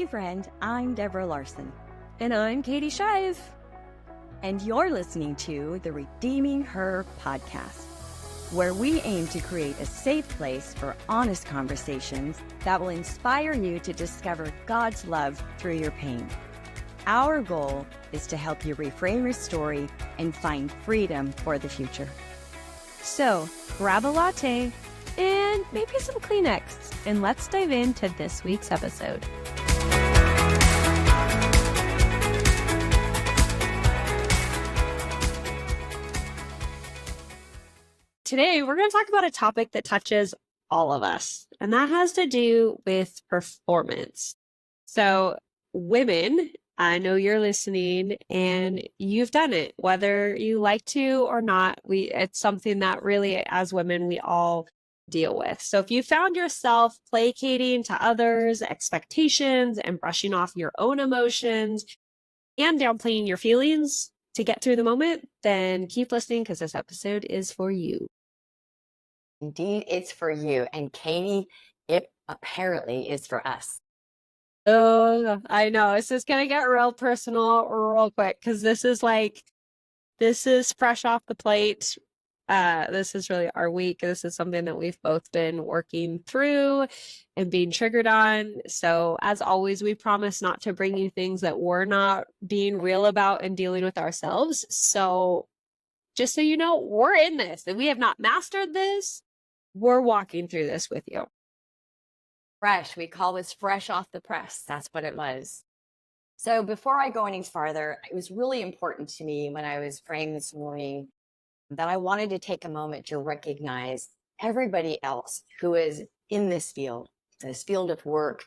friend, I'm Deborah Larson. And I'm Katie Shive. And you're listening to the Redeeming Her podcast, where we aim to create a safe place for honest conversations that will inspire you to discover God's love through your pain. Our goal is to help you reframe your story and find freedom for the future. So grab a latte and maybe some Kleenex, and let's dive into this week's episode. Today, we're going to talk about a topic that touches all of us, and that has to do with performance. So, women, I know you're listening and you've done it, whether you like to or not. It's something that really, as women, we all deal with. So if you found yourself placating to others' expectations and brushing off your own emotions and downplaying your feelings to get through the moment, then keep listening because this episode is for you. Indeed, it's for you. And Katie, it apparently is for us. Oh, I know. It's just going to get real personal real quick because this is fresh off the plate. This is really our week. This is something that we've both been working through and being triggered on. So as always, we promise not to bring you things that we're not being real about and dealing with ourselves. So just so you know, we're in this and we have not mastered this. We're walking through this with you. Fresh. We call this fresh off the press. That's what it was. So before I go any farther, it was really important to me when I was praying this morning that I wanted to take a moment to recognize everybody else who is in this field of work.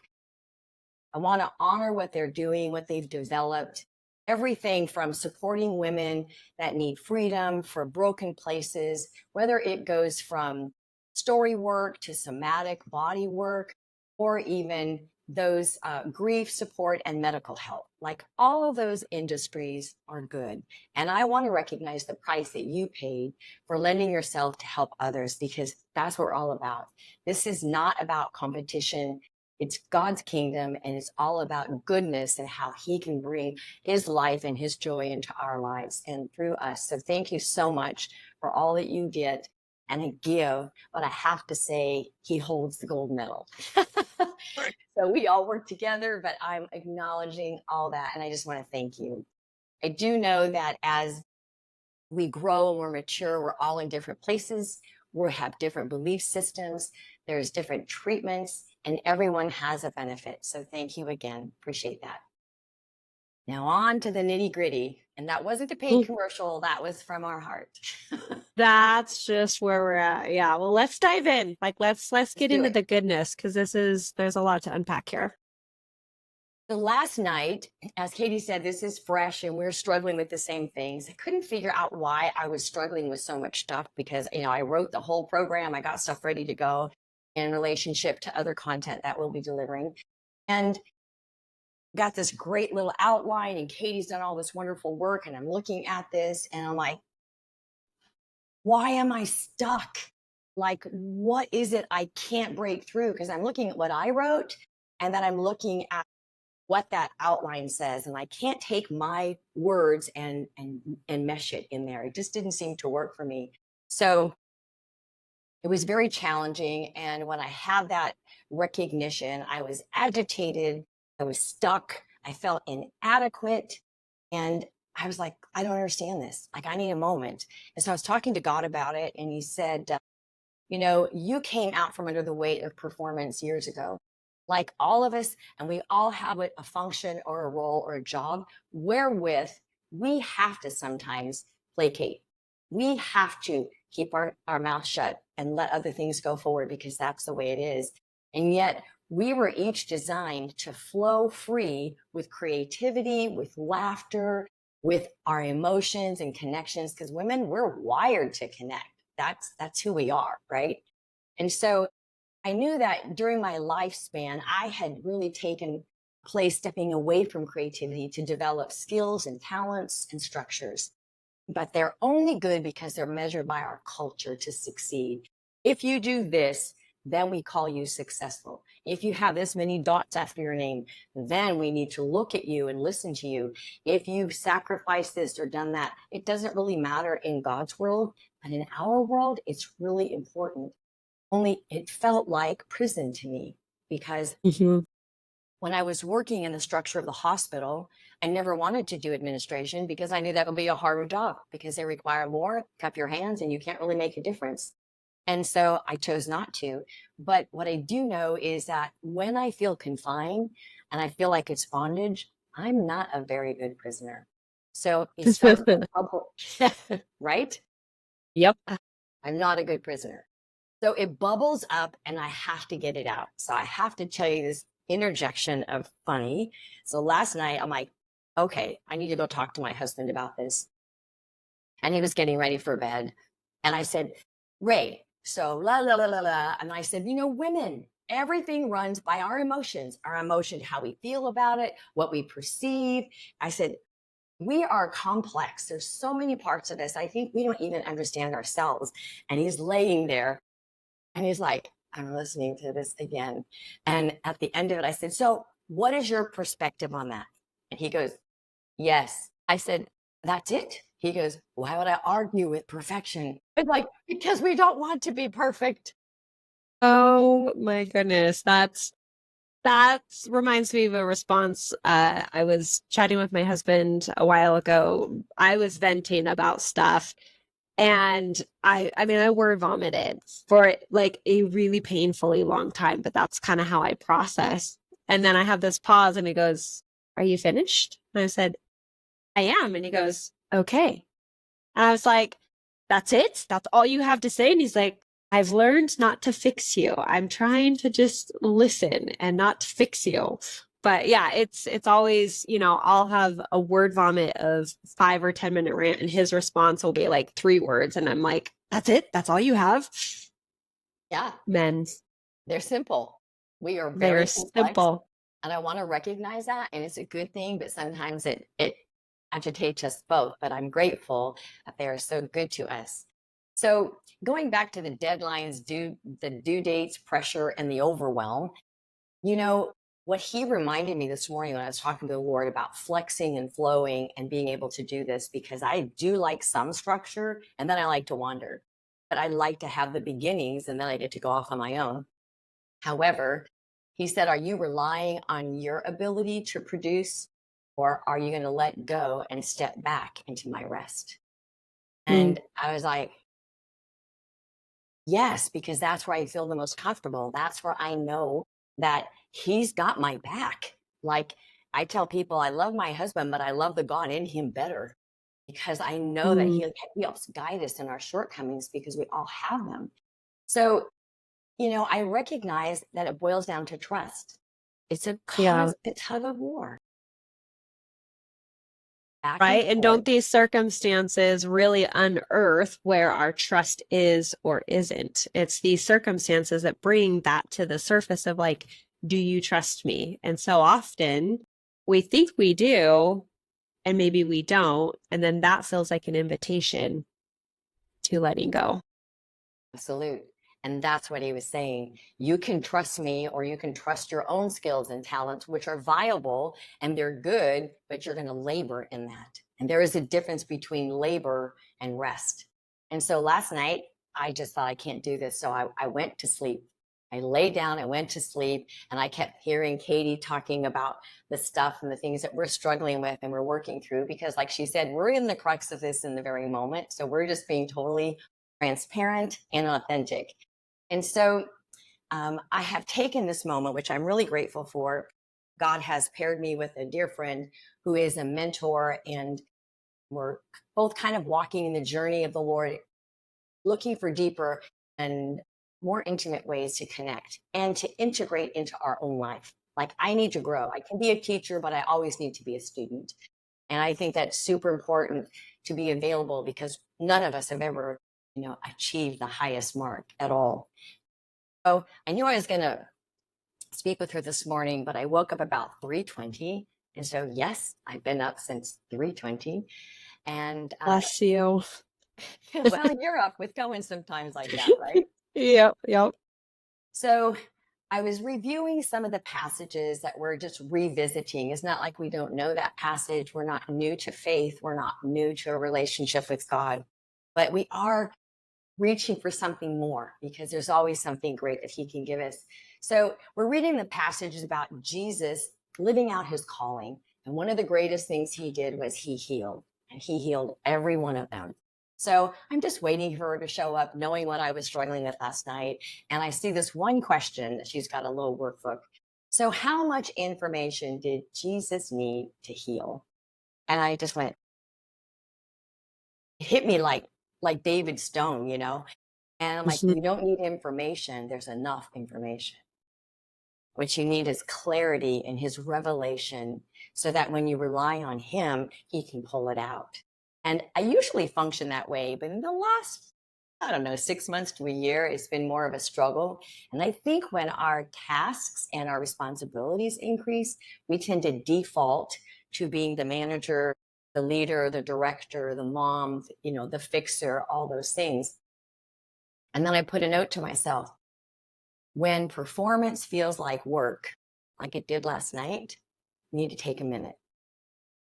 I want to honor what they're doing, what they've developed, everything from supporting women that need freedom for broken places, whether it goes from story work to somatic body work, or even those grief support and medical help. Like all of those industries are good. And I want to recognize the price that you paid for lending yourself to help others, because that's what we're all about. This is not about competition. It's God's kingdom, and it's all about goodness and how he can bring his life and his joy into our lives and through us. So thank you so much for all that you did and give. But I have to say, he holds the gold medal. So we all work together, but I'm acknowledging all that. And I just want to thank you. I do know that as we grow and we're mature, we're all in different places. We have different belief systems. There's different treatments, and everyone has a benefit. So thank you again. Appreciate that. Now on to the nitty gritty. And that wasn't a paid commercial. That was from our heart. That's just where we're at. Yeah. Well, let's dive in. Let's get into the goodness, because there's a lot to unpack here. So last night, as Katie said, this is fresh and we're struggling with the same things. I couldn't figure out why I was struggling with so much stuff because, I wrote the whole program. I got stuff ready to go in relationship to other content that we'll be delivering. And got this great little outline, and Katie's done all this wonderful work, and I'm looking at this and I'm like, why am I stuck? Like, what is it I can't break through? Because I'm looking at what I wrote, and then I'm looking at what that outline says, and I can't take my words and mesh it in there. It just didn't seem to work for me. So it was very challenging. And when I had that recognition, I was agitated. I was stuck. I felt inadequate. And I was like, I don't understand this. Like, I need a moment. And so I was talking to God about it. And he said, you came out from under the weight of performance years ago, like all of us. And we all have a function or a role or a job wherewith we have to sometimes placate. We have to keep our mouth shut and let other things go forward, because that's the way it is. And yet we were each designed to flow free with creativity, with laughter, with our emotions and connections, because women, we're wired to connect. That's who we are, right? And so I knew that during my lifespan, I had really taken place stepping away from creativity to develop skills and talents and structures. But they're only good because they're measured by our culture to succeed. If you do this, then we call you successful. If you have this many dots after your name, then we need to look at you and listen to you. If you've sacrificed this or done that, it doesn't really matter in God's world, but in our world, it's really important. Only it felt like prison to me because when I was working in the structure of the hospital, I never wanted to do administration because I knew that would be a harder job because they require more, cup your hands, and you can't really make a difference. And so I chose not to. But what I do know is that when I feel confined and I feel like it's bondage, I'm not a very good prisoner. So it starts to bubble, right? Yep. I'm not a good prisoner. So it bubbles up and I have to get it out. So I have to tell you this interjection of funny. So last night I'm like, okay, I need to go talk to my husband about this. And he was getting ready for bed. And I said, Ray, so la, la, la, la, la. And I said, women, everything runs by our emotions, how we feel about it, what we perceive. I said, we are complex. There's so many parts of us. I think we don't even understand ourselves. And he's laying there and he's like, I'm listening to this again. And at the end of it, I said, so what is your perspective on that? And he goes, yes. I said, that's it. He goes, why would I argue with perfection? It's like, because we don't want to be perfect. Oh my goodness. That reminds me of a response. I was chatting with my husband a while ago. I was venting about stuff. And I word vomited for like a really painfully long time, but that's kind of how I process. And then I have this pause and he goes, are you finished? And I said, I am. And he goes, okay. And I was like, that's it? That's all you have to say? And he's like, I've learned not to fix you. I'm trying to just listen and not fix you. But yeah, it's always, I'll have a word vomit of 5 or 10 minute rant and his response will be like 3 words. And I'm like, that's it? That's all you have? Yeah. Men. They're simple. We are They're very complex, simple. and I want to recognize that. And it's a good thing, but sometimes it agitates us both. But I'm grateful that they are so good to us. So going back to the deadlines, the due dates, pressure, and the overwhelm, what he reminded me this morning when I was talking to the Lord about flexing and flowing and being able to do this, because I do like some structure and then I like to wander, but I like to have the beginnings and then I get to go off on my own. However, he said, are you relying on your ability to produce, or are you going to let go and step back into my rest? And I was like, yes, because that's where I feel the most comfortable. That's where I know that he's got my back. Like I tell people, I love my husband, but I love the God in him better because I know that he helps guide us in our shortcomings because we all have them. So, I recognize that it boils down to trust. It's a constant tug of war. Right. And don't these circumstances really unearth where our trust is or isn't? It's these circumstances that bring that to the surface of like, do you trust me? And so often we think we do, and maybe we don't. And then that feels like an invitation to letting go. Absolute. And that's what he was saying. You can trust me, or you can trust your own skills and talents, which are viable and they're good, but you're going to labor in that. And there is a difference between labor and rest. And so last night, I just thought I can't do this. So I went to sleep. I laid down, I went to sleep, and I kept hearing Katie talking about the stuff and the things that we're struggling with and we're working through, because like she said, we're in the crux of this in the very moment. So we're just being totally transparent and authentic. And so I have taken this moment, which I'm really grateful for. God has paired me with a dear friend who is a mentor, and we're both kind of walking in the journey of the Lord, looking for deeper and more intimate ways to connect and to integrate into our own life. Like I need to grow. I can be a teacher, but I always need to be a student. And I think that's super important to be available because none of us have ever, achieved the highest mark at all. So I knew I was going to speak with her this morning, but I woke up about 3:20. And so, yes, I've been up since 3:20. And bless you. well, you're up with going sometimes like that, right? Yep. So I was reviewing some of the passages that we're just revisiting. It's not like we don't know that passage. We're not new to faith. We're not new to a relationship with God, but we are reaching for something more because there's always something great that he can give us. So we're reading the passages about Jesus living out his calling. And one of the greatest things he did was he healed, and he healed every one of them. So I'm just waiting for her to show up, knowing what I was struggling with last night. And I see this one question that she's got a little workbook. So how much information did Jesus need to heal? And I just went, it hit me like David Stone, you know? And I'm like, Mhm. you don't need information. There's enough information. What you need is clarity and his revelation so that when you rely on him, he can pull it out. And I usually function that way, but in the last, I don't know, 6 months to a year, it's been more of a struggle. And I think when our tasks and our responsibilities increase, we tend to default to being the manager, the leader, the director, the mom, you know, the fixer, all those things. And then I put a note to myself, when performance feels like work, like it did last night, you need to take a minute,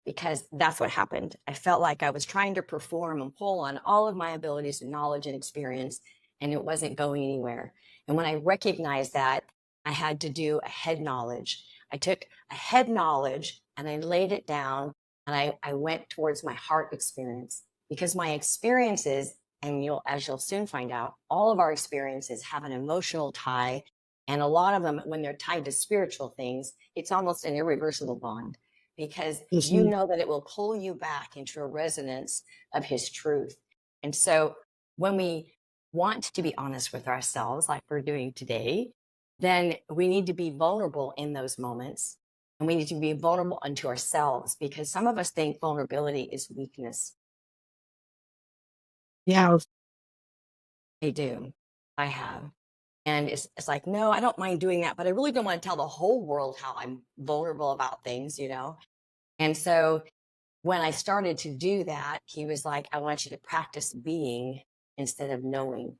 because that's what happened. I felt like I was trying to perform and pull on all of my abilities and knowledge and experience, and it wasn't going anywhere. And when I recognized that, I had to do a head knowledge. I took a head knowledge and I laid it down, and I went towards my heart experience, because my experiences, and as you'll soon find out, all of our experiences have an emotional tie. And a lot of them, when they're tied to spiritual things, it's almost an irreversible bond, because you Mhm. know that it will pull you back into a resonance of his truth. And so when we want to be honest with ourselves, like we're doing today, then we need to be vulnerable in those moments. And we need to be vulnerable unto ourselves, because some of us think vulnerability is weakness. Yeah. They do. I have. And it's like, no, I don't mind doing that, but I really don't want to tell the whole world how I'm vulnerable about things, you know? And so when I started to do that, he was like, I want you to practice being instead of knowing.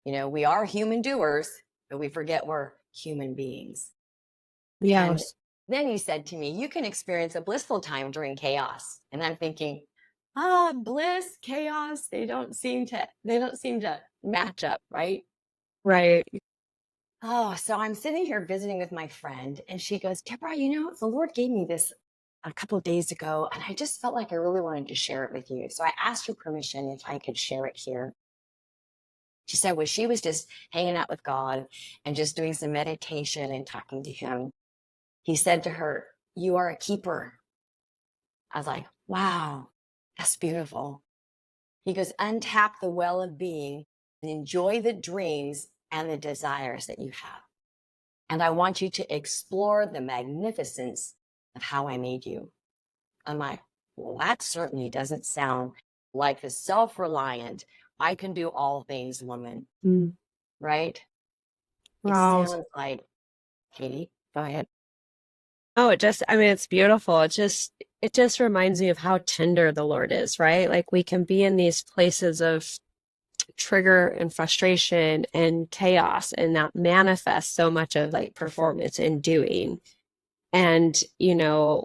You know, we are human doers, but we forget we're human beings. And Yes. then he said to me, you can experience a blissful time during chaos. And I'm thinking, bliss, chaos, they don't seem to match up, right? Right. Oh, so I'm sitting here visiting with my friend, and she goes, Deborah, you know, the Lord gave me this a couple of days ago, and I just felt like I really wanted to share it with you. So I asked her permission if I could share it here. She said, well, she was just hanging out with God and just doing some meditation and talking to him. He said to her, you are a keeper. I was like, wow, that's beautiful. He goes, untap the well of being and enjoy the dreams and the desires that you have. And I want you to explore the magnificence of how I made you. I'm like, well, that certainly doesn't sound like the self-reliant, I can do all things woman, Mm. right? It Wow. sounds like, Katie, go ahead. Oh, I mean, it's beautiful. It just reminds me of how tender the Lord is, right? Like we can be in these places of trigger and frustration and chaos, and that manifests so much of like performance and doing. And,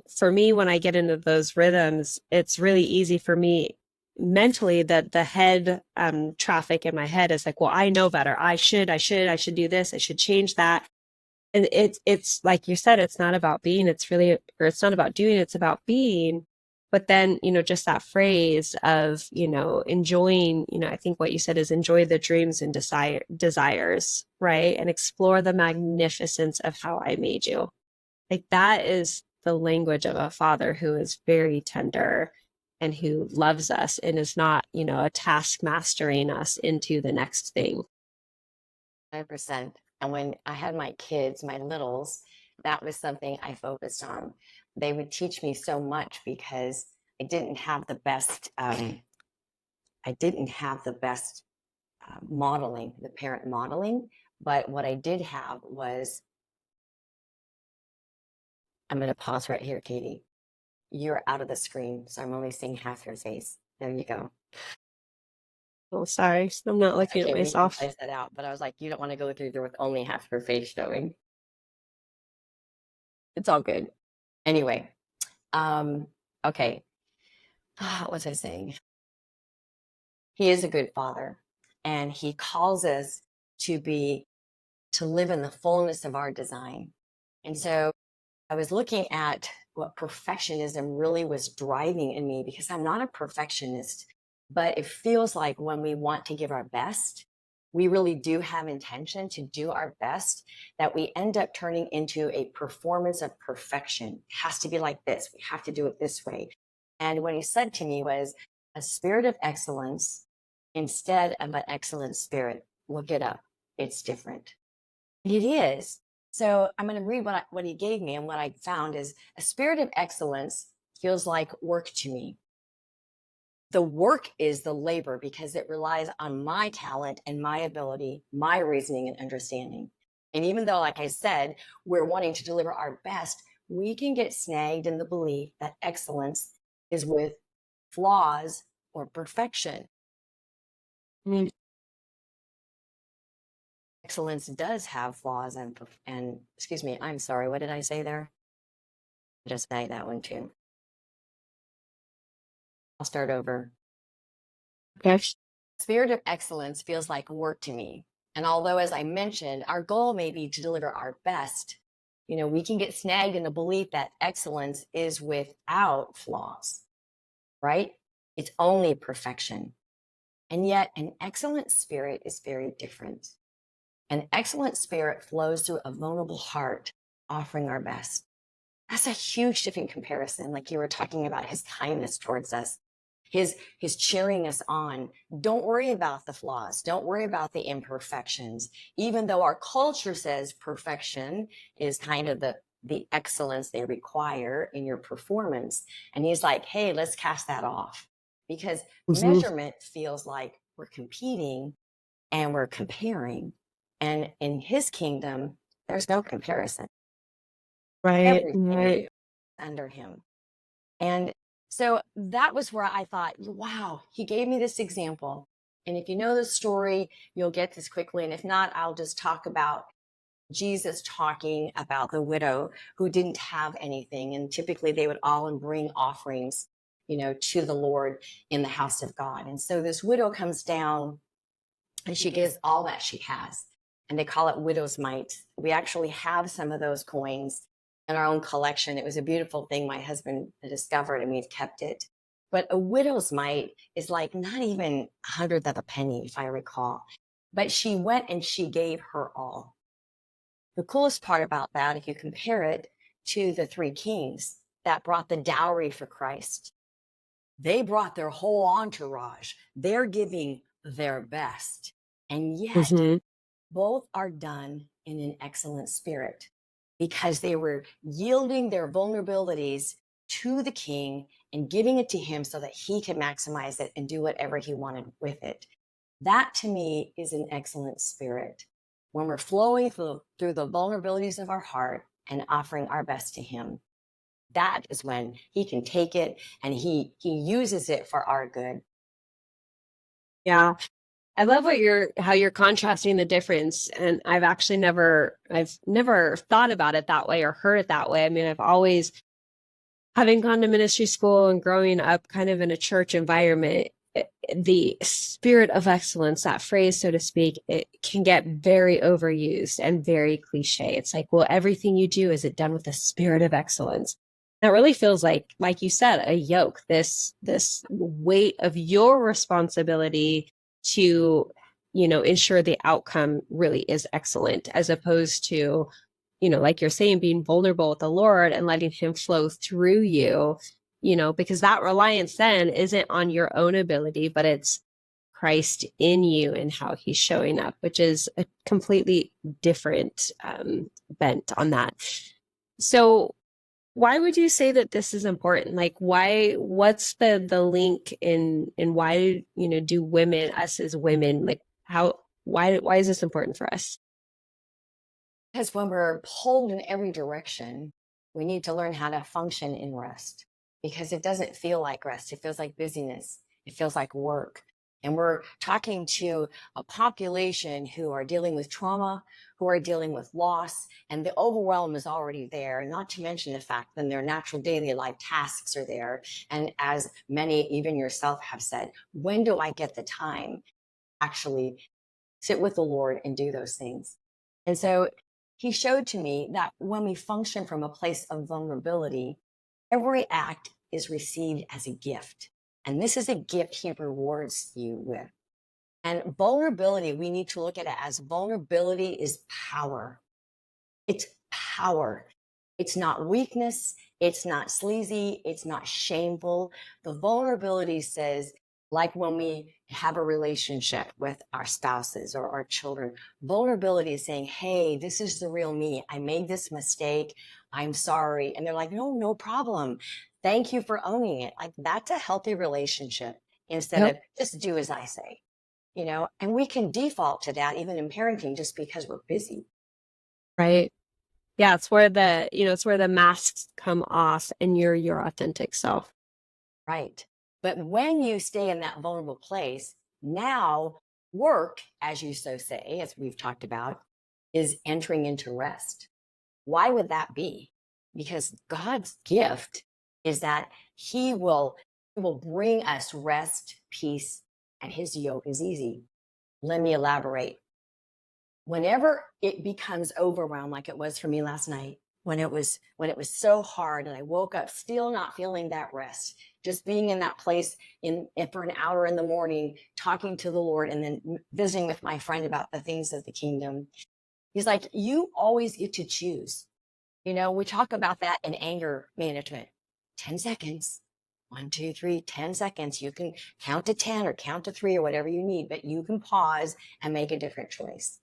for me, when I get into those rhythms, it's really easy for me mentally that the head traffic in my head is like, well, I know better. I should do this. I should change that. And it's like you said, it's not about being, it's not about doing, it's about being. But then, just that phrase of, enjoying, I think what you said is enjoy the dreams and desires, right? And explore the magnificence of how I made you. Like that is the language of a father who is very tender and who loves us and is not, a task mastering us into the next thing. 100%. And when I had my kids, my littles, that was something I focused on. They would teach me so much because I didn't have the best, modeling, the parent modeling. But what I did have was, I'm going to pause right here, Katie. You're out of the screen, so I'm only seeing half your face. There you go. Oh, sorry. I'm not looking at Okay, we can myself. place that out. But I was like, you don't want to go through there with only half her face showing. It's all good. Anyway, okay. What was I saying? He is a good father, and he calls us to live in the fullness of our design. And so I was looking at what perfectionism really was driving in me, because I'm not a perfectionist, but it feels like when we want to give our best, we really do have intention to do our best, that we end up turning into a performance of perfection. It has to be like this. We have to do it this way. And what he said to me was a spirit of excellence instead of an excellent spirit. Look it up. It's different. It is. So I'm going to read what he gave me. And what I found is a spirit of excellence feels like work to me. The work is the labor because it relies on my talent and my ability, my reasoning and understanding. And even though, like I said, we're wanting to deliver our best, we can get snagged in the belief that excellence is with flaws or perfection. Mm. Excellence does have flaws and excuse me, I'm sorry, what did I say there? Just say that one too. I'll start over. Okay. Spirit of excellence feels like work to me. And although, as I mentioned, our goal may be to deliver our best, we can get snagged in the belief that excellence is without flaws, right? It's only perfection. And yet, an excellent spirit is very different. An excellent spirit flows through a vulnerable heart, offering our best. That's a huge different comparison. Like you were talking about his kindness towards us, his cheering us on. Don't worry about the flaws. Don't worry about the imperfections. Even though our culture says perfection is kind of the excellence they require in your performance. And he's like, hey, let's cast that off, because measurement feels like we're competing and we're comparing. And in his kingdom, there's no comparison. Right. Everything Right. is under him. And so that was where I thought, wow, he gave me this example. And if you know the story, you'll get this quickly. And if not, I'll just talk about Jesus talking about the widow who didn't have anything. And typically they would all bring offerings, to the Lord in the house of God. And so this widow comes down and she gives all that she has. And they call it widow's mite. We actually have some of those coins in our own collection. It was a beautiful thing my husband discovered, and we've kept it. But a widow's mite is like not even a hundredth of a penny, if I recall. But she went and she gave her all. The coolest part about that, if you compare it to the three kings that brought the dowry for Christ, they brought their whole entourage. They're giving their best. And yet, both are done in an excellent spirit, because they were yielding their vulnerabilities to the king and giving it to him so that he could maximize it and do whatever he wanted with it. That to me is an excellent spirit. When we're flowing through the vulnerabilities of our heart and offering our best to him, that is when he can take it and he uses it for our good. Yeah. I love how you're contrasting the difference. And I've never thought about it that way or heard it that way. I mean, I've always, having gone to ministry school and growing up kind of in a church environment, the spirit of excellence, that phrase, so to speak, it can get very overused and very cliche. It's like, well, everything you do, is it done with a spirit of excellence? That really feels like you said, a yoke, this weight of your responsibility to, ensure the outcome really is excellent, as opposed to, like you're saying, being vulnerable with the Lord and letting him flow through you, because that reliance then isn't on your own ability, but it's Christ in you and how he's showing up, which is a completely different bent on that. So why would you say that this is important? Like, what's the link in why, do women, us as women, like why is this important for us? Because when we're pulled in every direction, we need to learn how to function in rest, because it doesn't feel like rest. It feels like busyness. It feels like work. And we're talking to a population who are dealing with trauma, who are dealing with loss, and the overwhelm is already there, not to mention the fact that their natural daily life tasks are there. And as many, even yourself, have said, when do I get the time to actually sit with the Lord and do those things? And so he showed to me that when we function from a place of vulnerability, every act is received as a gift. And this is a gift he rewards you with. And vulnerability, we need to look at it as vulnerability is power. It's power. It's not weakness. It's not sleazy. It's not shameful. The vulnerability says, like when we have a relationship with our spouses or our children, vulnerability is saying, hey, this is the real me. I made this mistake. I'm sorry. And they're like, no, no problem. Thank you for owning it. Like, that's a healthy relationship instead Yep. of just do as I say, and we can default to that even in parenting just because we're busy. Right. Yeah, it's where the masks come off and you're your authentic self. Right. But when you stay in that vulnerable place, now work, as you so say, as we've talked about, is entering into rest. Why would that be? Because God's gift is that he will bring us rest, peace, and his yoke is easy. Let me elaborate. Whenever it becomes overwhelmed, like it was for me last night, when it was so hard and I woke up still not feeling that rest, just being in that place for an hour in the morning, talking to the Lord and then visiting with my friend about the things of the kingdom. He's like, you always get to choose. We talk about that in anger management. 10 seconds. 1, 2, 3, 10 seconds. You can count to 10 or count to 3 or whatever you need, but you can pause and make a different choice.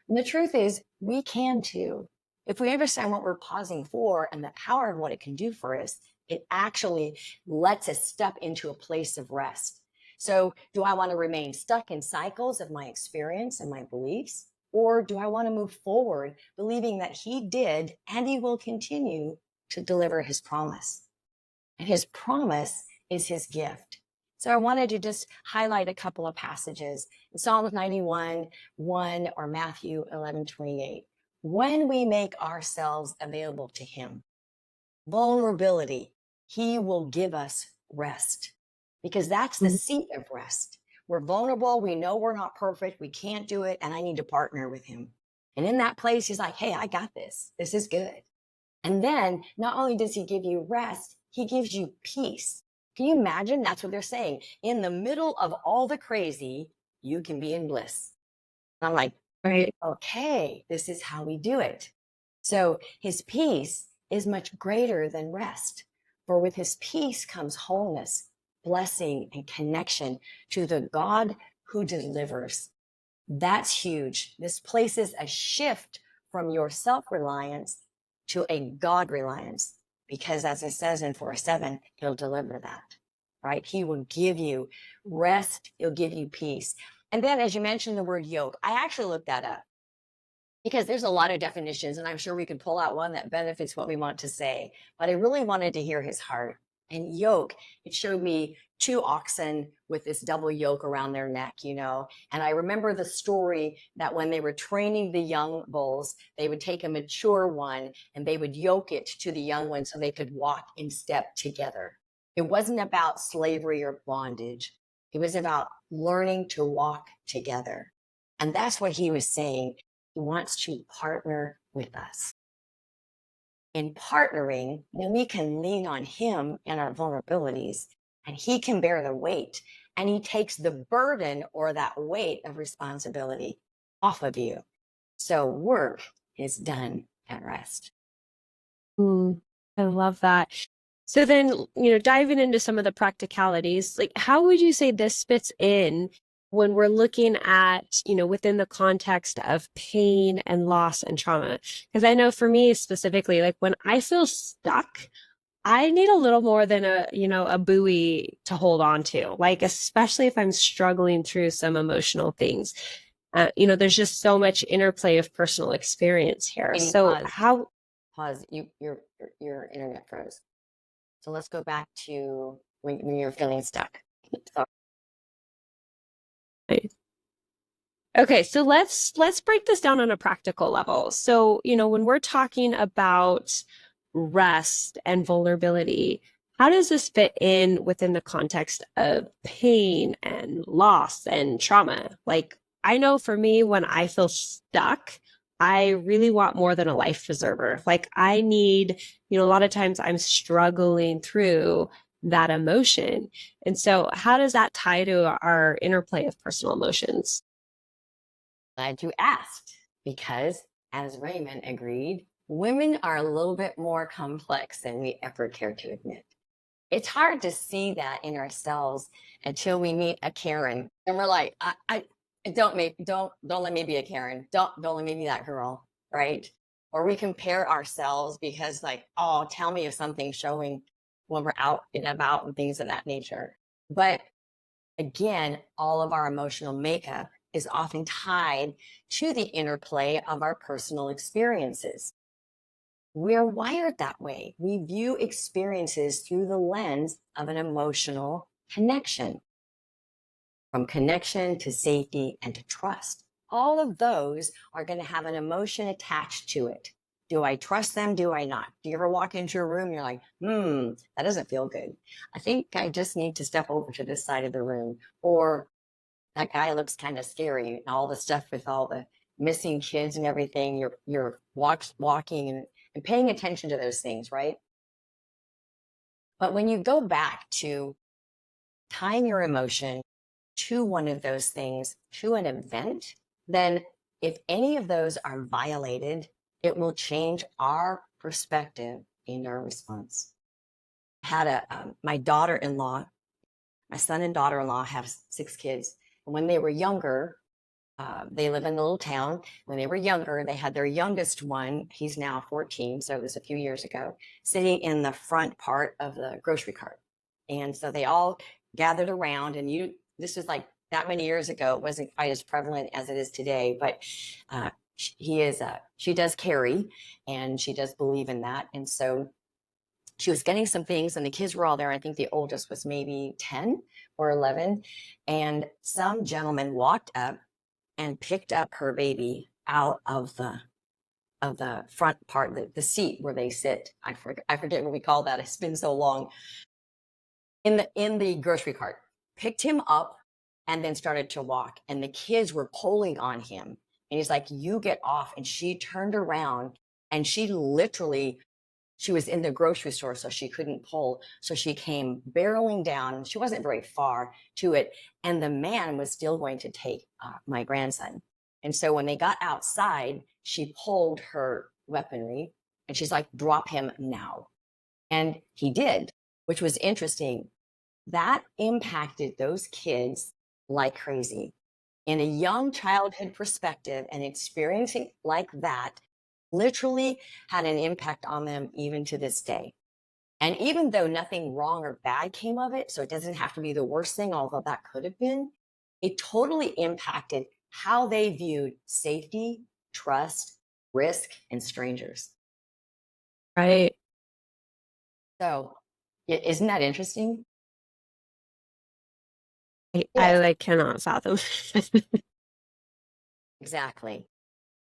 And the truth is, we can too. If we understand what we're pausing for and the power of what it can do for us, it actually lets us step into a place of rest. So, do I want to remain stuck in cycles of my experience and my beliefs? Or do I want to move forward, believing that he did and he will continue to deliver his promise? And his promise is his gift. So I wanted to just highlight a couple of passages. In Psalms 91, 1 or Matthew 11:28. When we make ourselves available to him, vulnerability, he will give us rest because that's the seat of rest. We're vulnerable. We know we're not perfect. We can't do it. And I need to partner with him. And in that place, he's like, hey, I got this. This is good. And then not only does he give you rest, he gives you peace. Can you imagine? That's what they're saying. In the middle of all the crazy, you can be in bliss. And I'm like, Right. okay, this is how we do it. So his peace is much greater than rest. For with his peace comes wholeness, blessing, and connection to the God who delivers. That's huge. This places a shift from your self-reliance to a God reliance, because as it says in 4:7, he'll deliver that, right? He will give you rest. He'll give you peace. And then as you mentioned the word yoke, I actually looked that up because there's a lot of definitions and I'm sure we could pull out one that benefits what we want to say, but I really wanted to hear his heart. And yoke, it showed me 2 oxen with this double yoke around their neck, and I remember the story that when they were training the young bulls, they would take a mature one and they would yoke it to the young one so they could walk in step together. It wasn't about slavery or bondage. It was about learning to walk together. And that's what he was saying. He wants to partner with us. In partnering, then we can lean on him in our vulnerabilities and he can bear the weight and he takes the burden or that weight of responsibility off of you. So work is done at rest. I love that. So then, diving into some of the practicalities, like how would you say this fits in when we're looking at, within the context of pain and loss and trauma? Because I know for me specifically, like when I feel stuck, I need a little more than a buoy to hold on to, like, especially if I'm struggling through some emotional things. There's just so much interplay of personal experience here. Katie, So pause. Your internet froze. So let's go back to when you're feeling stuck. So Right. Okay, so let's break this down on a practical level. So, when we're talking about rest and vulnerability, how does this fit in within the context of pain and loss and trauma? Like, I know for me, when I feel stuck, I really want more than a life preserver. Like, I need, a lot of times I'm struggling through that emotion. And so, how does that tie to our interplay of personal emotions? Glad you asked, because as Raymond agreed, women are a little bit more complex than we ever care to admit. It's hard to see that in ourselves until we meet a Karen and we're like, I don't let me be a Karen. Don't let me be that girl, right? Or we compare ourselves because like, oh, tell me if something's showing when we're out and about and things of that nature. But again, all of our emotional makeup is often tied to the interplay of our personal experiences. We're wired that way. We view experiences through the lens of an emotional connection, from connection to safety and to trust. All of those are going to have an emotion attached to it. Do I trust them? Do I not? Do you ever walk into a room and you're like, that doesn't feel good. I think I just need to step over to this side of the room. Or that guy looks kind of scary, and all the stuff with all the missing kids and everything. You're walking and paying attention to those things, right? But when you go back to tying your emotion to one of those things, to an event, then if any of those are violated, it will change our perspective in our response. I had my daughter-in-law, my son and daughter-in-law have 6 kids. And when they were younger, they live in a little town. When they were younger, they had their youngest one. He's now 14, so it was a few years ago, sitting in the front part of the grocery cart. And so they all gathered around, and this was like that many years ago. It wasn't quite as prevalent as it is today, but she does carry, and she does believe in that. And so she was getting some things, and the kids were all there. I think the oldest was maybe 10 or 11. And some gentleman walked up and picked up her baby out of the front part, the seat where they sit. I forget what we call that. It's been so long. In the grocery cart, picked him up and then started to walk. And the kids were pulling on him. And he's like, "You get off." And she turned around and she was in the grocery store, so she couldn't pull. So she came barreling down. She wasn't very far to it. And the man was still going to take my grandson. And so when they got outside, she pulled her weaponry and she's like, "Drop him now." And he did, which was interesting. That impacted those kids like crazy. In a young childhood perspective, and experiencing like that literally had an impact on them even to this day. And even though nothing wrong or bad came of it, so it doesn't have to be the worst thing, although that could have been, it totally impacted how they viewed safety, trust, risk, and strangers. Right. So, isn't that interesting? I Yes, like cannot fathom. exactly.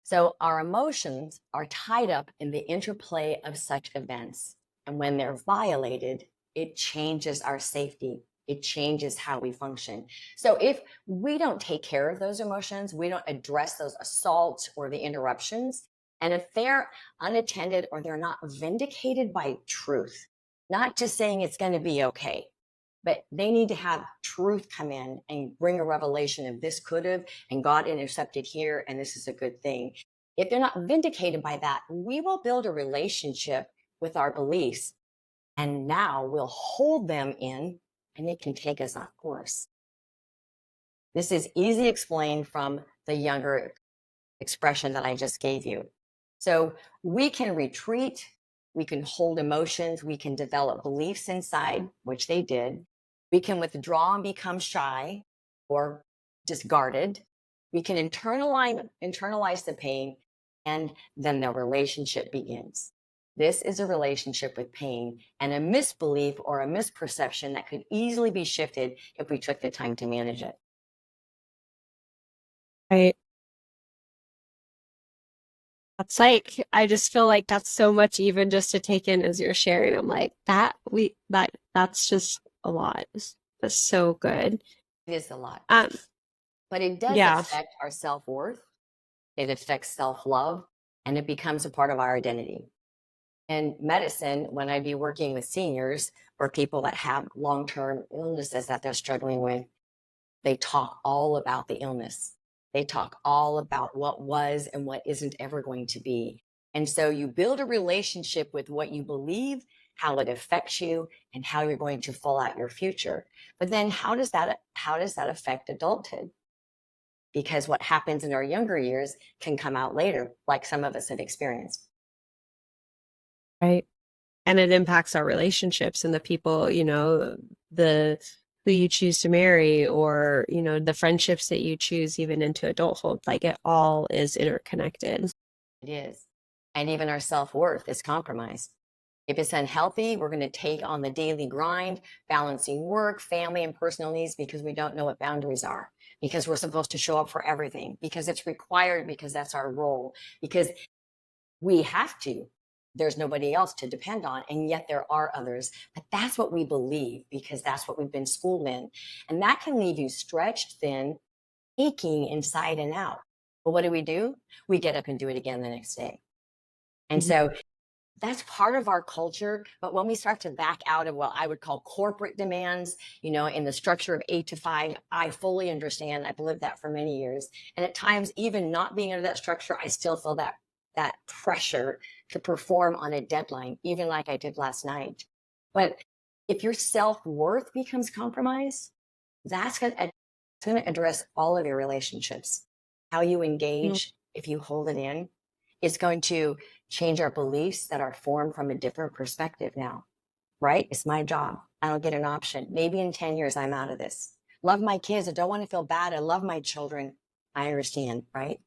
So our emotions are tied up in the interplay of such events. And when they're violated, it changes our safety. It changes how we function. So if we don't take care of those emotions, we don't address those assaults or the interruptions, and if they're unattended or they're not vindicated by truth, not just saying it's going to be okay, but they need to have truth come in and bring a revelation of this could have, and God intercepted here, and this is a good thing. If they're not vindicated by that, we will build a relationship with our beliefs, and now we'll hold them in, and it can take us off course. This is easy explained from the younger expression that I just gave you. So we can retreat, we can hold emotions, we can develop beliefs inside, which they did. We can withdraw and become shy or discarded. We can internalize the pain, and then the relationship begins. This is a relationship with pain and a misbelief or a misperception that could easily be shifted if we took the time to manage it. Right. That's like, I just feel like that's so much even just to take in as you're sharing. I'm like, that's just a lot. That's so good. It is a lot, Um, but it does yeah. affect our self-worth. It affects self-love, and it becomes a part of our identity. In medicine, when I'd be working with seniors or people that have long-term illnesses that they're struggling with, they talk all about the illness. They talk all about what was and what isn't ever going to be. And so you build a relationship with what you believe, how it affects you, and how you're going to fall out your future. But then how does that affect adulthood? Because what happens in our younger years can come out later, like some of us have experienced. Right. And it impacts our relationships and the people, the who you choose to marry, or, the friendships that you choose even into adulthood. Like, it all is interconnected. It is. And even our self-worth is compromised. If it's unhealthy, we're going to take on the daily grind, balancing work, family, and personal needs because we don't know what boundaries are, because we're supposed to show up for everything, because it's required, because that's our role, because we have to. There's nobody else to depend on, and yet there are others. But that's what we believe because that's what we've been schooled in. And that can leave you stretched thin, aching inside and out. But what do? We get up and do it again the next day. And so that's part of our culture. But when we start to back out of what I would call corporate demands, in the structure of 8 to 5, I fully understand. I've lived that for many years. And at times, even not being under that structure, I still feel that pressure to perform on a deadline, even like I did last night. But if your self-worth becomes compromised, that's going to address all of your relationships. How you engage, if you hold it in, is going to change our beliefs that are formed from a different perspective now, right? It's my job. I don't get an option. Maybe in 10 years, I'm out of this. Love my kids. I don't want to feel bad. I love my children. I understand, right?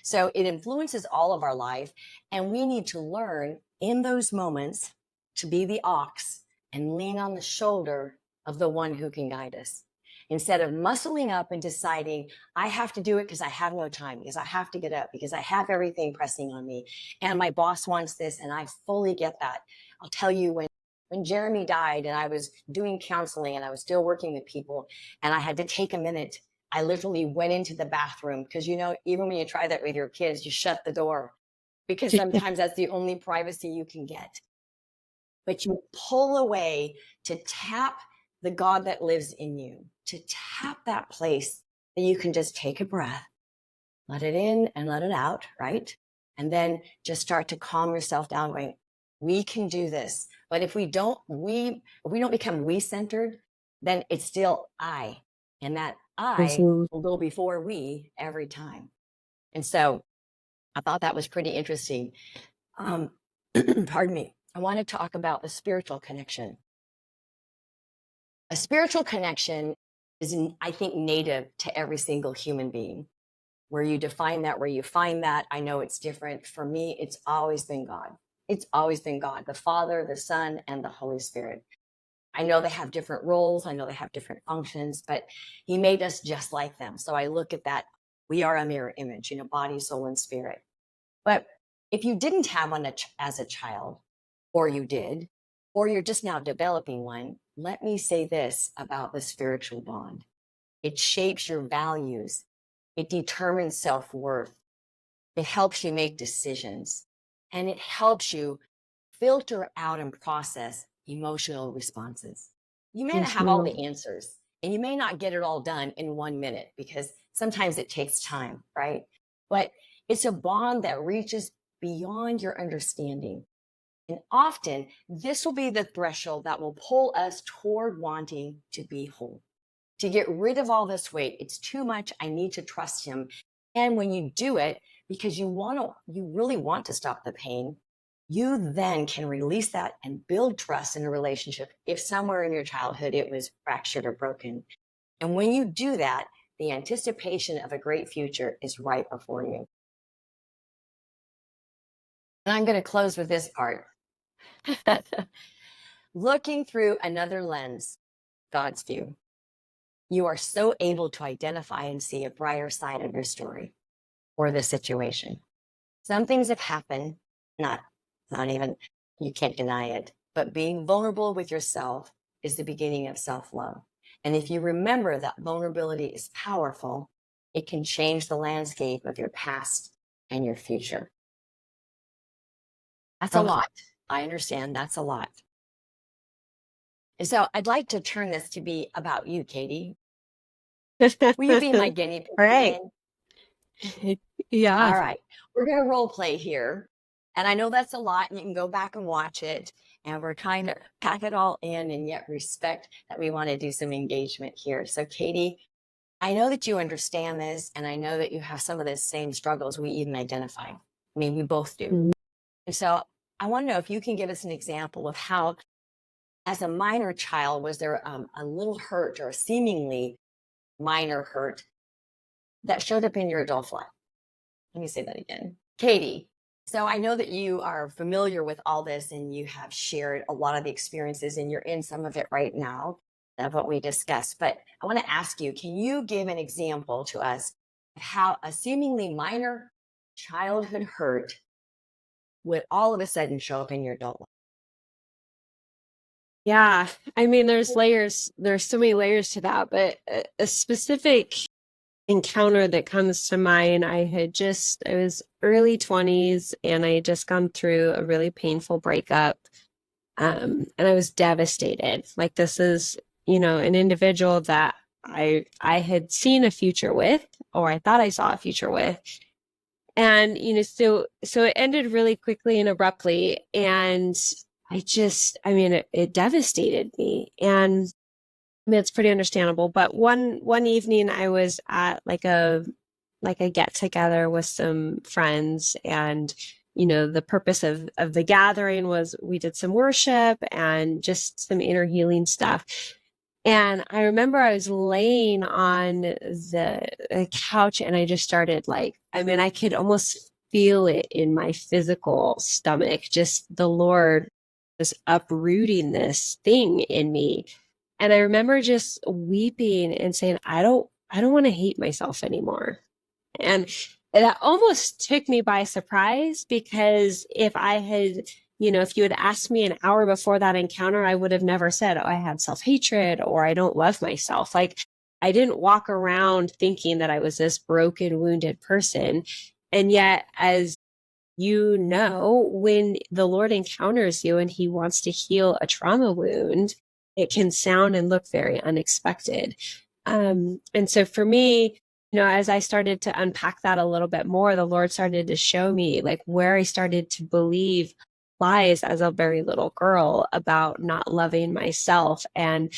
So it influences all of our life. And we need to learn in those moments to be the ox and lean on the shoulder of the one who can guide us. Instead of muscling up and deciding, I have to do it because I have no time, because I have to get up, because I have everything pressing on me, and my boss wants this, and I fully get that. I'll tell you, when Jeremy died and I was doing counseling and I was still working with people and I had to take a minute, I literally went into the bathroom because, even when you try that with your kids, you shut the door because sometimes that's the only privacy you can get. But you pull away to tap the God that lives in you, to tap that place that you can just take a breath, let it in and let it out, right? And then just start to calm yourself down, going, we can do this. But if we don't become we-centered, then it's still I. And that I will go before we every time. And so I thought that was pretty interesting. Pardon me. I want to talk about the spiritual connection. A spiritual connection is, I think, native to every single human being. Where you define that, where you find that, I know it's different. For me, it's always been God. It's always been God, the Father, the Son, and the Holy Spirit. I know they have different roles. I know they have different functions, but He made us just like them. So I look at that. We are a mirror image, body, soul, and spirit. But if you didn't have one as a child, or you did, or you're just now developing one, let me say this about the spiritual bond. It shapes your values. It determines self-worth. It helps you make decisions. And it helps you filter out and process emotional responses. You may not have all the answers, and you may not get it all done in 1 minute because sometimes it takes time, right? But it's a bond that reaches beyond your understanding. And often, this will be the threshold that will pull us toward wanting to be whole, to get rid of all this weight. It's too much. I need to trust Him. And when you do it, because you really want to stop the pain, you then can release that and build trust in a relationship if somewhere in your childhood it was fractured or broken. And when you do that, the anticipation of a great future is right before you. And I'm going to close with this part. Looking through another lens, God's view, you are so able to identify and see a brighter side of your story. or the situation. Some things have happened, not even, you can't deny it, but being vulnerable with yourself is the beginning of self-love. And if you remember that vulnerability is powerful, it can change the landscape of your past and your future. That's a lot. I understand that's a lot. And so I'd like to turn this to be about you, Katie. Will you be my guinea pig? Right. Again? Yeah. All right. We're going to role play here. And I know that's a lot, and you can go back and watch it. And we're trying to pack it all in and yet respect that we want to do some engagement here. So, Katie, I know that you understand this, and I know that you have some of the same struggles we even identify. I mean, we both do. Mhm. And so I want to know if you can give us an example of how, as a minor child, was there a little hurt or a seemingly minor hurt that showed up in your adult life? Let me say that again. Katie, so I know that you are familiar with all this and you have shared a lot of the experiences and you're in some of it right now of what we discussed. But I want to ask you, can you give an example to us of how a seemingly minor childhood hurt would all of a sudden show up in your adult life? Yeah. I mean, there's so many layers to that, but a specific encounter that comes to mind, I was early 20s and I had just gone through a really painful breakup. And I was devastated. Like, this is, an individual that I had seen a future with, or I thought I saw a future with. And, so it ended really quickly and abruptly. And it devastated me. And I mean, it's pretty understandable. But one evening I was at like a get together with some friends, and the purpose of the gathering was we did some worship and just some inner healing stuff. And I remember I was laying on the couch and I just started I could almost feel it in my physical stomach, just the Lord just uprooting this thing in me. And I remember just weeping and saying, I don't want to hate myself anymore. And that almost took me by surprise, because if you had asked me an hour before that encounter, I would have never said, oh, I have self-hatred or I don't love myself. Like, I didn't walk around thinking that I was this broken, wounded person. And yet, as when the Lord encounters you and he wants to heal a trauma wound, it can sound and look very unexpected. And so for me, as I started to unpack that a little bit more, the Lord started to show me like where I started to believe lies as a very little girl about not loving myself and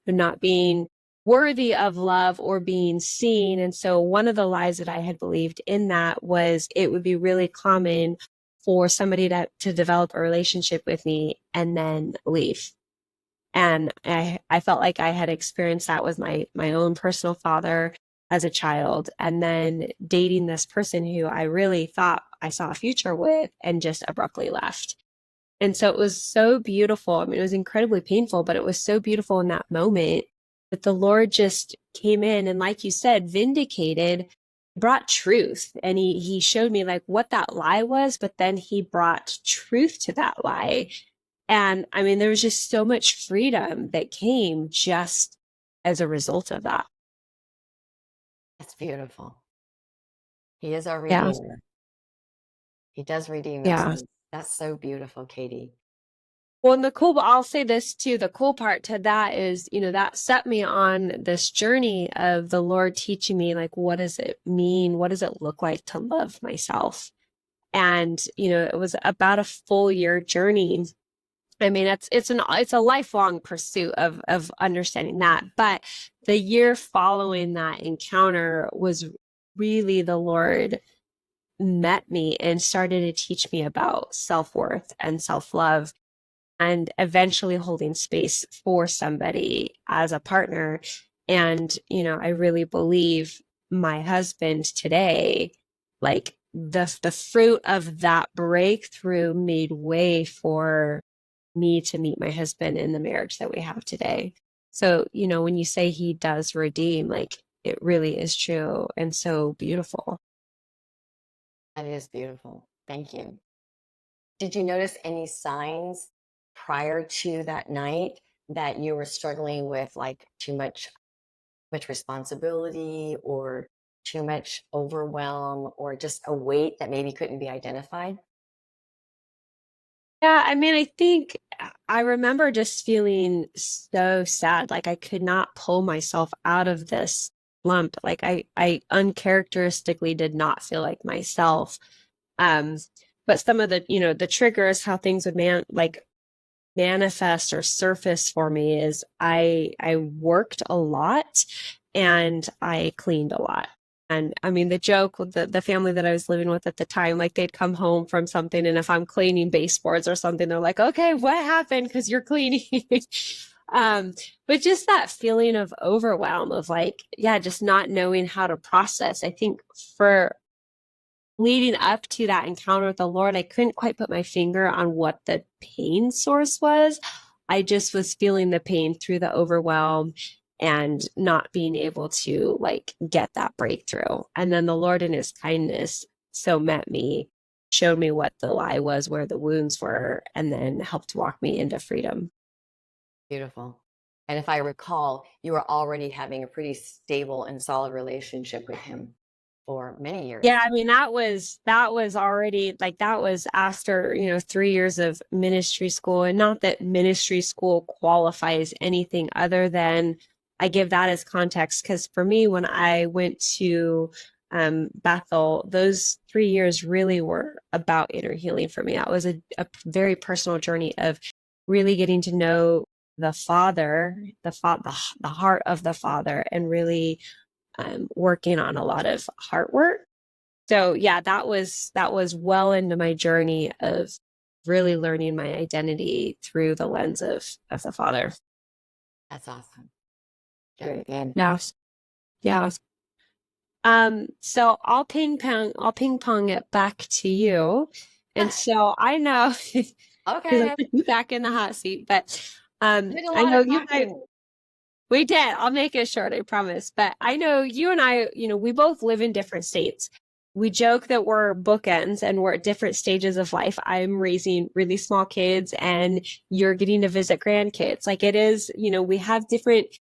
not being worthy of love or being seen. And so one of the lies that I had believed in that was it would be really common for somebody to develop a relationship with me and then leave. And I felt like I had experienced that with my own personal father as a child, and then dating this person who I really thought I saw a future with and just abruptly left. And so it was so beautiful. I mean, it was incredibly painful, but it was so beautiful in that moment that the Lord just came in and, like you said, vindicated, brought truth. And he showed me like what that lie was, but then he brought truth to that lie. And I mean, there was just so much freedom that came just as a result of that. That's beautiful. He is our Yeah. Redeemer. He does redeem Yeah. us. That's so beautiful, Katie. Well, and I'll say this too, the cool part to that is, that set me on this journey of the Lord teaching me, like, what does it mean? What does it look like to love myself? And, it was about a full year journey. I mean, it's a lifelong pursuit of understanding that. But the year following that encounter was really the Lord met me and started to teach me about self-worth and self-love, and eventually holding space for somebody as a partner. And, I really believe my husband today, like the fruit of that breakthrough made way for me to meet my husband in the marriage that we have today. So, when you say he does redeem, like, it really is true and so beautiful. That is beautiful. Thank you. Did you notice any signs prior to that night that you were struggling with like too much responsibility or too much overwhelm or just a weight that maybe couldn't be identified? Yeah, I mean, I think I remember just feeling so sad. Like I could not pull myself out of this lump. Like I uncharacteristically did not feel like myself. Um, but some of the, the triggers, how things would manifest or surface for me is I worked a lot and I cleaned a lot. And I mean, the joke with the family that I was living with at the time, like they'd come home from something, and if I'm cleaning baseboards or something, they're like, okay, what happened? Because you're cleaning. um, but just that feeling of overwhelm of like, yeah, just not knowing how to process. I think for leading up to that encounter with the Lord, I couldn't quite put my finger on what the pain source was. I just was feeling the pain through the overwhelm and not being able to like get that breakthrough. And then the Lord in his kindness so met me, showed me what the lie was, where the wounds were, and then helped walk me into freedom. Beautiful. And if I recall, you were already having a pretty stable and solid relationship with him for many years. Yeah, I mean that was already like that was after, 3 years of ministry school, and not that ministry school qualifies anything other than I give that as context because for me when I went to Bethel, those 3 years really were about inner healing for me. That was a very personal journey of really getting to know the Father, the heart of the Father, and really working on a lot of heart work. So yeah, that was well into my journey of really learning my identity through the lens of the Father. That's awesome. Very good. Yeah. Yeah. So I'll ping pong it back to you. And so I know because I Okay. put you back in the hot seat, but Did a I lot know of you guys. talking. We did. I'll make it short, I promise. But I know you and I, we both live in different states. We joke that we're bookends and we're at different stages of life. I'm raising really small kids and you're getting to visit grandkids. Like it is, we have different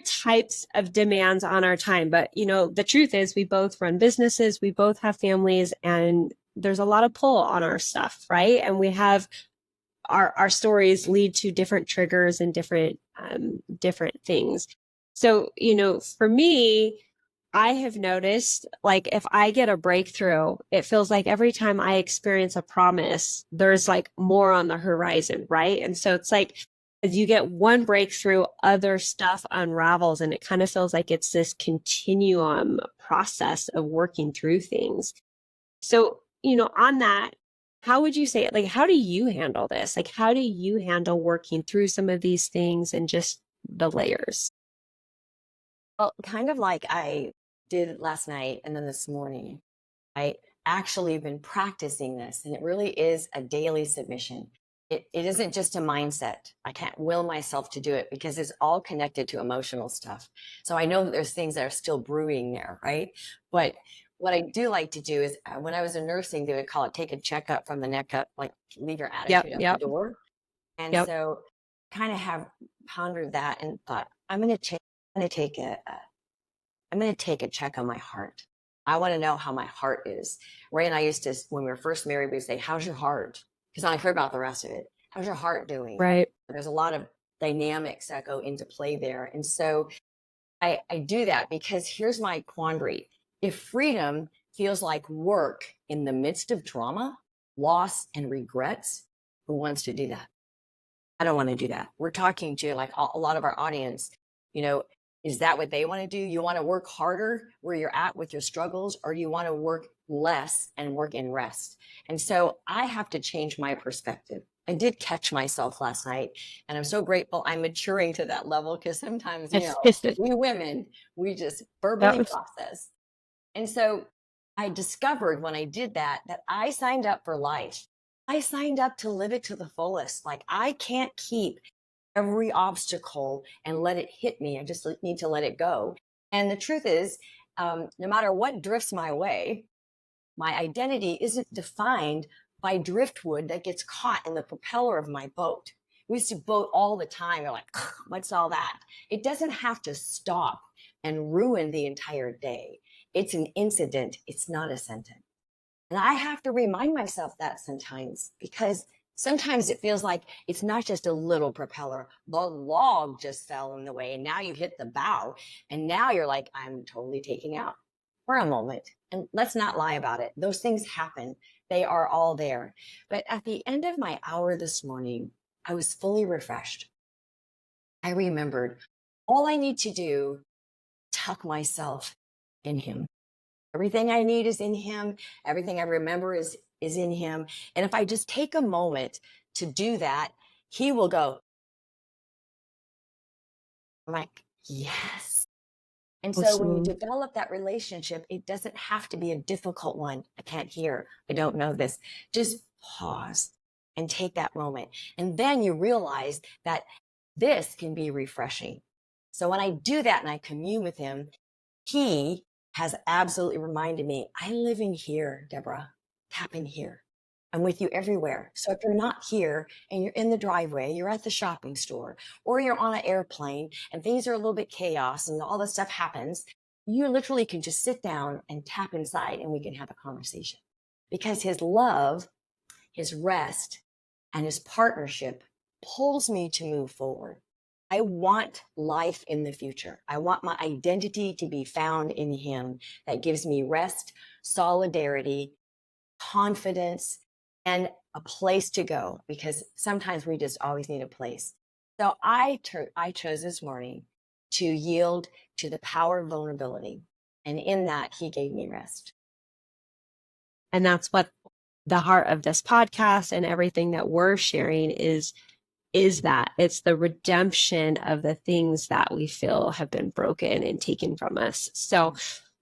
types of demands on our time. But, the truth is we both run businesses, we both have families, and there's a lot of pull on our stuff, right? And we have our stories lead to different triggers and different things. So, for me, I have noticed like if I get a breakthrough, it feels like every time I experience a promise, there's like more on the horizon, right? And so it's like as you get one breakthrough, other stuff unravels, and it kind of feels like it's this continuum process of working through things. So, on that, how would you say it? Like, how do you handle this? Like, how do you handle working through some of these things and just the layers? Well, kind of like I did last night and then this morning. I actually been practicing this, and it really is a daily submission. It isn't just a mindset. I can't will myself to do it because it's all connected to emotional stuff. So I know that there's things that are still brewing there, right? But what I do like to do is when I was in nursing, they would call it take a checkup from the neck up, like leave your Yep, attitude at the yep, door. And yep. so kind of have pondered that and thought, I'm going to take I'm going to take a check on my heart. I want to know how my heart is. Ray and I used to, when we were first married, we'd say, how's your heart? Because I heard about the rest of it. How's your heart doing? Right. There's a lot of dynamics that go into play there. And so I do that because here's my quandary. If freedom feels like work in the midst of trauma, loss, and regrets, who wants to do that? I don't want to do that. We're talking to like a lot of our audience, you know, is that what they want to do? You want to work harder where you're at with your struggles, or do you want to work less and work in rest? And so I have to change my perspective. I did catch myself last night, and I'm so grateful I'm maturing to that level because sometimes, we women, we just verbally Yep. process. And so I discovered when I did that, that I signed up for life. I signed up to live it to the fullest. Like I can't keep every obstacle and let it hit me. I just need to let it go. And the truth is, no matter what drifts my way, My identity isn't defined by driftwood that gets caught in the propeller of my boat. We used to boat all the time. You're like, what's all that? It doesn't have to stop and ruin the entire day. It's an incident. It's not a sentence. And I have to remind myself that sometimes, because sometimes it feels like it's not just a little propeller. The log just fell in the way, and now you hit the bow, and now you're like, I'm totally taking out for a moment. And let's not lie about it. Those things happen. They are all there. But at the end of my hour this morning, I was fully refreshed. I remembered all I need to do, tuck myself in him. Everything I need is in him. Everything I remember is in him. And if I just take a moment to do that, he will go. I'm like, yes. And so when you develop that relationship, it doesn't have to be a difficult one. I can't hear. I don't know this. Just pause and take that moment. And then you realize that this can be refreshing. So when I do that and I commune with him, he has absolutely reminded me, I live in here, Deborah. Tap in here. I'm with you everywhere. So if you're not here and you're in the driveway, you're at the shopping store, or you're on an airplane and things are a little bit chaos and all this stuff happens, you literally can just sit down and tap inside and we can have a conversation. Because his love, his rest, and his partnership pulls me to move forward. I want life in the future. I want my identity to be found in him. That gives me rest, solidarity, confidence, and a place to go, because sometimes we just always need a place. So I chose this morning to yield to the power of vulnerability. And in that, he gave me rest. And that's what the heart of this podcast and everything that we're sharing is that it's the redemption of the things that we feel have been broken and taken from us. So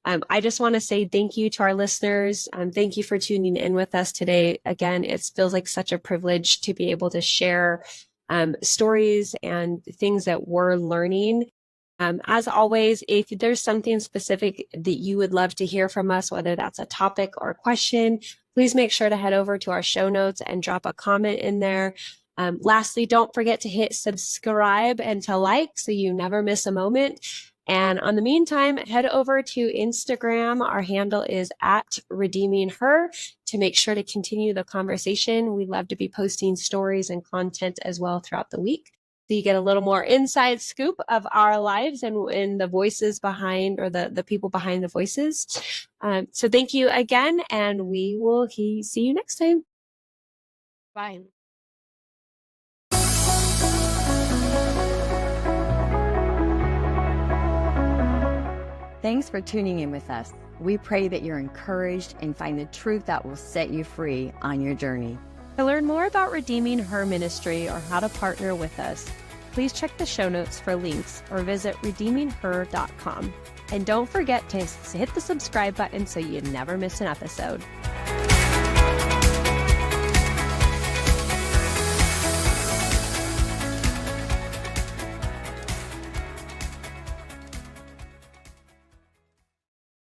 I just want to say thank you to our listeners. Thank you for tuning in with us today. Again, it feels like such a privilege to be able to share stories and things that we're learning. As always, if there's something specific that you would love to hear from us, whether that's a topic or a question, please make sure to head over to our show notes and drop a comment in there. Lastly, don't forget to hit subscribe and to like so you never miss a moment. And on the meantime, head over to Instagram. Our handle is @RedeemingHer to make sure to continue the conversation. We love to be posting stories and content as well throughout the week. So you get a little more inside scoop of our lives and the voices behind, or the people behind the voices. So thank you again, and we will see you next time. Bye. Thanks for tuning in with us. We pray that you're encouraged and find the truth that will set you free on your journey. To learn more about Redeeming Her ministry or how to partner with us, please check the show notes for links or visit RedeemingHer.com. And don't forget to hit the subscribe button so you never miss an episode.